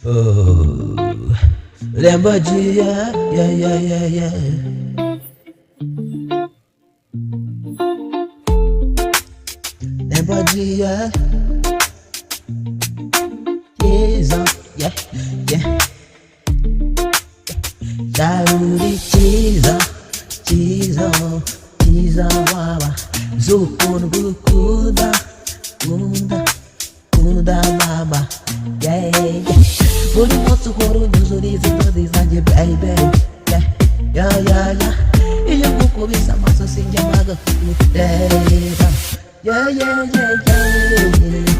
Oh, lembra dia, yeah, yeah, yeah, yeah. Lembra dia, yeah, yeah. Dauri chiza wawa. Zupun gukuda, kunda mama, yeah. Boli moto horo nyuzurizi todizanje baby, yeah, yeah, yeah, yeah. Iyo gukubisa amaso sinjya maga kutera, yeah, yeah, yeah, yeah.